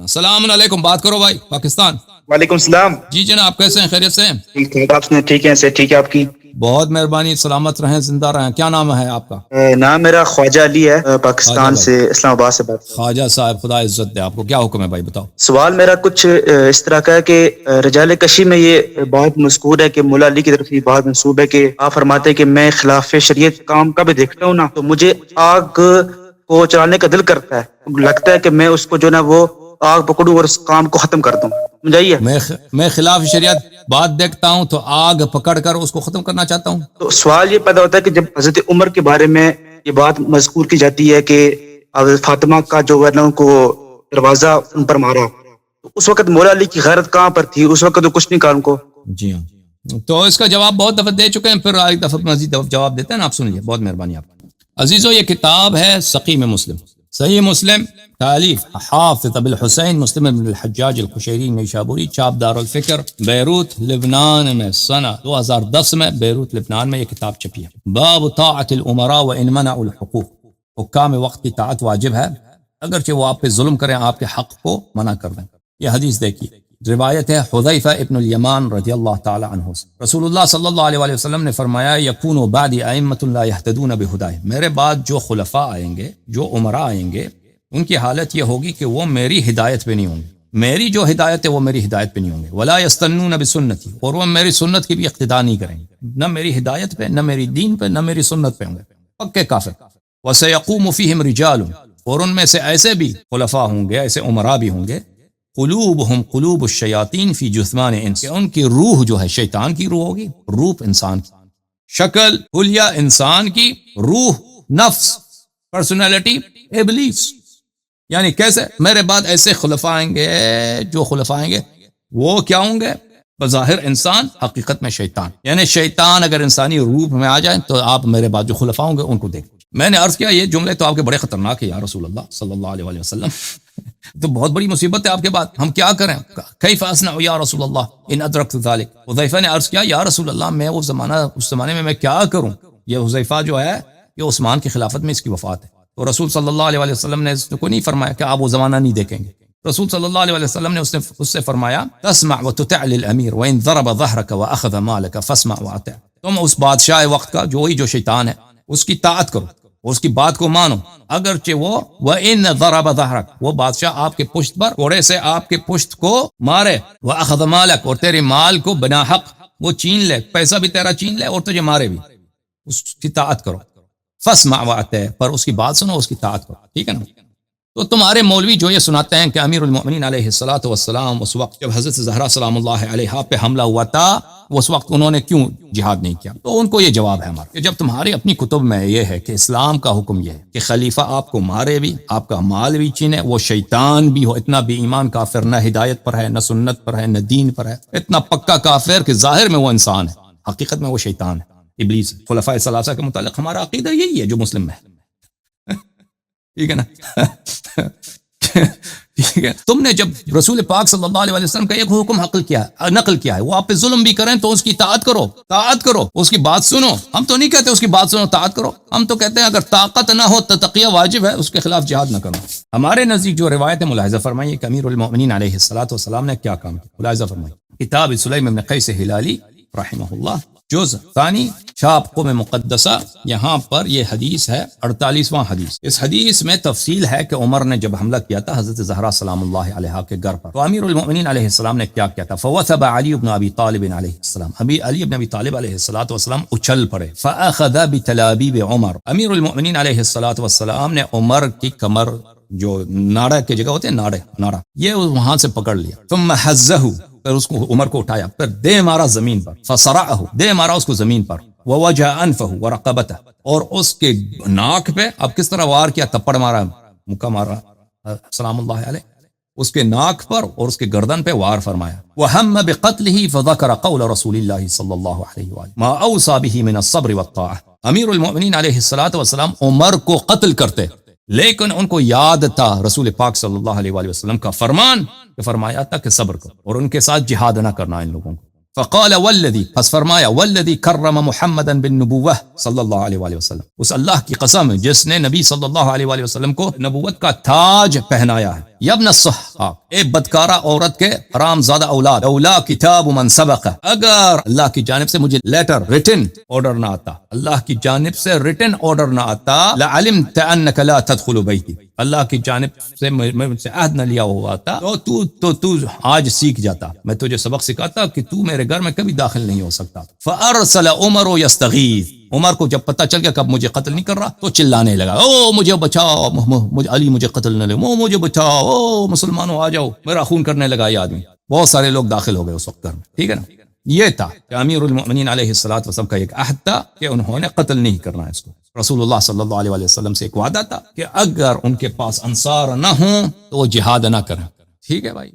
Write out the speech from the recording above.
السلام علیکم، بات کرو بھائی، پاکستان۔ وعلیکم السلام۔ جی جناب، کیسے ہیں؟ خیریت سے ہیں؟ ٹھیک ٹھاک، آپ سنیں؟ ٹھیک ہے سے ٹھیک ہے آپ کی؟ بہت مہربانی، سلامت رہیں، زندہ رہیں۔ کیا نام ہے آپ کا؟ نام میرا خواجہ علی ہے، خواجہ پاکستان بھائی، سے، اسلام آباد سے بات کر رہا ہوں۔ خواجہ صاحب، خدا عزت دے آپ کو۔ کیا حکم ہے بھائی، بتاؤ۔ سوال میرا کچھ اس طرح کا ہے کہ رجال کشی میں یہ بات مذکور ہے کہ مولا علی کی طرف یہ بات منسوب ہے کہ آپ فرماتے ہیں کہ میں خلاف شریعت کام کا بھی دیکھتا ہوں نا تو مجھے آگ کو چلانے کا دل کرتا ہے، لگتا ہے کہ میں اس کو جو نا وہ آگ پکڑوں اور اس کام کو ختم کر دوں۔ سمجھائیے؟ میں خلاف شریعت بات دیکھتا ہوں تو آگ پکڑ کر اس کو ختم کرنا چاہتا ہوں۔ تو سوال یہ پیدا ہوتا ہے کہ جب حضرت عمر کے بارے میں یہ بات مذکور کی جاتی ہے کہ حضرت فاطمہ کا جو ہے نا ان کو دروازہ ان پر مارا، تو اس وقت مولا علی کی غیرت کہاں پر تھی؟ اس وقت تو کچھ نہیں کہا ان کو۔ جی ہاں، تو اس کا جواب بہت دفعہ دے چکے ہیں، پھر ایک دفعہ مزید جواب دیتے ہیں نا، آپ سنیے، بہت مہربانی آپ کی۔ عزیزو، یہ کتاب ہے سقیم مسلم، صحیح مسلم، تالیف حافظ ابو الحسین مسلم بن الحجاج القشیری نیشابوری، چاپ دار الفکر، بیروت لبنان میں، سنہ 2010 میں بیروت لبنان میں یہ کتاب چھپی ہے۔ باب طاعت الامراء وان منعوا الحقوق، حکام وقت کی طاعت واجب ہے اگرچہ وہ آپ پہ ظلم کریں، آپ کے حق کو منع کر دیں۔ یہ حدیث دیکھیے، روایت ہے حذیفہ ابن الیمان رضی اللہ تعالی عنہ سے، رسول اللہ صلی اللہ علیہ وسلم نے فرمایا یکون بعد ائمۃ لا یہتدون بہداہ، میرے بعد جو خلفاء آئیں گے، جو امراء آئیں گے، ان کی حالت یہ ہوگی کہ وہ میری ہدایت پہ نہیں ہوں گے، میری جو ہدایت ہے وہ میری ہدایت پہ نہیں ہوں گے، ولا یستنون بسنتی، اور وہ میری سنت کی بھی اقتداء نہیں کریں گے، نہ میری ہدایت پہ، نہ میری دین پہ، نہ میری سنت پہ ہوں گے، پکے کافر۔ وسیقوم فیہم رجال، اور ان میں سے ایسے بھی خلفاء ہوں گے، ایسے امراء بھی ہوں گے، قلوبہم قلوب الشیاطین فی جثمان انس، کہ ان کی روح جو ہے شیطان کی روح ہوگی، روح انسان کی، شکل حلیہ انسان کی، روح نفس پرسنالٹی ابلیس۔ یعنی کیسے؟ میرے بعد ایسے خلفاء آئیں گے، جو خلفاء آئیں گے وہ کیا ہوں گے؟ بظاہر انسان، حقیقت میں شیطان۔ یعنی شیطان اگر انسانی روح میں آ جائے تو آپ میرے بعد جو خلفاء ہوں گے ان کو دیکھیں۔ میں نے عرض کیا یہ جملے تو آپ کے بڑے خطرناک ہے یا رسول اللہ صلی اللہ علیہ وسلم، تو بہت بڑی مصیبت ہے آپ کے بعد، ہم کیا کریں؟ کیف اصنع یا رسول اللہ ان ادرکت ذلک، حذیفہ نے عرض کیا یا رسول اللہ میں اس زمانے میں کیا کروں؟ یہ حذیفہ جو ہے یہ عثمان کی خلافت میں اس کی وفات ہے، تو رسول صلی اللہ علیہ وسلم نے اس کو نہیں فرمایا کہ آپ وہ زمانہ نہیں دیکھیں گے، رسول صلی اللہ علیہ وسلم نے اس سے فرمایا تسمع وتطع للامیر وان ضرب ظهرك واخذ مالك فاسمع واطع، تم اس بادشاہ وقت کا جو شیطان ہے اس کی طاعت کرو، اس کی بات کو مانو، اگرچہ وہ وَإِنَّ ضَرَبَ ظَهْرَكَ، وہ بادشاہ آپ کے پشت پر کوڑے سے آپ کے پشت کو مارے، وَأَخَذَ مَالَكَ، اور تیرے مال کو بنا حق وہ چھین لے، پیسہ بھی تیرا چھین لے اور تجھے مارے بھی، اس کی طاعت کرو، فَاسْمَعْ وَأَطِعْ، پر اس کی بات سنو، اس کی طاعت کرو، ٹھیک ہے نا؟ تو تمہارے مولوی جو یہ سناتے ہیں کہ امیر المؤمنین علیہ الصلوۃ والسلام اس وقت جب حضرت زہرا سلام اللہ علیہا پہ حملہ ہوا تھا اس وقت انہوں نے کیوں جہاد نہیں کیا؟ تو ان کو یہ جواب ہے ہمارا کہ جب تمہاری اپنی کتب میں یہ ہے کہ اسلام کا حکم یہ ہے کہ خلیفہ آپ کو مارے بھی، آپ کا مال بھی چھینے، وہ شیطان بھی ہو، اتنا بھی ایمان کافر، نہ ہدایت پر ہے، نہ سنت پر ہے، نہ دین پر ہے، اتنا پکا کافر کہ ظاہر میں وہ انسان ہے، حقیقت میں وہ شیطان ہے، ابلیس ہے۔ خلفائے ثلاثہ کے متعلق ہمارا عقیدہ یہی ہے جو مسلم میں ہے، ٹھیک ہے نا؟ ٹھیک ہے، تم نے جب رسول پاک صلی اللہ علیہ وسلم کا ایک حکم نقل کیا ہے، وہ آپ پہ ظلم بھی کریں تو اس کی اطاعت کرو، اس کی بات سنو۔ ہم تو نہیں کہتے اس کی بات سنو اطاعت کرو، ہم تو کہتے ہیں اگر طاقت نہ ہو تو تقیہ واجب ہے، اس کے خلاف جہاد نہ کرو۔ ہمارے نزدیک جو روایت ہے ملاحظہ فرمائیے کہ امیر المؤمنین علیہ الصلوۃ والسلام نے کیا کام کیا، ملاحظہ فرمائیے، کتاب سلیم بن قیس ہلالی رحمہ اللہ، جزء ثانی، چھاپ قم مقدسہ، یہاں پر یہ حدیث ہے 48واں حدیث۔ اس حدیث میں تفصیل ہے کہ عمر نے جب حملہ کیا تھا حضرت زہرا سلام اللہ علیہا کے گھر پر، تو امیر المؤمنین علیہ السلام نے کیا کیا تھا؟ فوثب علی بن ابی طالب علیہ السلام، علی بن ابی طالب علیہ السلام اچھل پڑے، فاخذ بتلابیب عمر، امیر المؤمنین علیہ السلام نے عمر کی کمر جو ناڑا کی جگہ ہوتے ہیں، ناڑا یہ وہاں سے پکڑ لیا، ثم حزہ، پھر اس کو عمر کو اٹھایا، پھر دے مارا زمین پر، فصرعہ، دے مارا اس کو زمین پر، ووجہ انفہ ورقبتہ، اور اس کے ناک پہ، اب کس طرح وار کیا؟ تپڑ مارا، مکہ مارا سلام اللہ علیہ، اس کے ناک پر اور اس کے گردن پہ وار فرمایا۔ وَهَمَّ بِقَتْلِهِ فَذَكَرَ قَوْلَ رَسُولِ اللَّهِ صلی اللہ علیہ وآلہ مَا أَوْصَى بِهِ مِنَ الصَّبْرِ وَالطَّاعَةِ، امیر المؤمنین علیہ السلام عمر کو قتل کرتے لیکن ان کو یاد تھا رسول پاک صلی اللہ علیہ وآلہ وسلم کا فرمان کہ فرمایا تھا کہ صبر کرو اور ان کے ساتھ جہاد نہ کرنا ان لوگوں کو، فقال والذی، پس فرمایا والذی کرم محمدا بالنبوہ صلی اللہ علیہ وآلہ وسلم، اس اللہ کی قسم جس نے نبی صلی اللہ علیہ وآلہ وسلم کو نبوت کا تاج پہنایا ہے. یابن الصحاب، اے بدکارہ عورت کے حرام زادہ اولاد، لولا کتاب من سبق، اگر اللہ کی جانب سے مجھے لیٹر ریٹن آرڈر نہ آتا، اللہ کی جانب سے ریٹن آرڈر نہ آتا، لعلمت انک لا تدخل بیتی، اللہ کی جانب سے مجھ سے عہد نہ لیا ہوا تھا تو آج سیکھ جاتا، میں تجھے سبق سکھاتا کہ تو میرے گھر میں کبھی داخل نہیں ہو سکتا. فارسل عمر یستغیث، عمر کو جب پتہ چل گیا کہ اب مجھے قتل نہیں کر رہا تو چلانے لگا، او مجھے بچاؤ، علی مجھے قتل نہ لے، مجھے بچاؤ، او مسلمانوں آ جاؤ، میرا خون کرنے لگا یہ آدمی. بہت سارے لوگ داخل ہو گئے اس وقت گھر میں، ٹھیک ہے نا. یہ تھا کہ امیر المؤمنین علیہ الصلوۃ والسلام کا ایک عہد تھا کہ انہوں نے قتل نہیں کرنا ہے اس کو. رسول اللہ صلی اللہ علیہ وسلم سے ایک وعدہ تھا کہ اگر ان کے پاس انصار نہ ہوں تو وہ جہاد نہ کریں. ٹھیک ہے بھائی.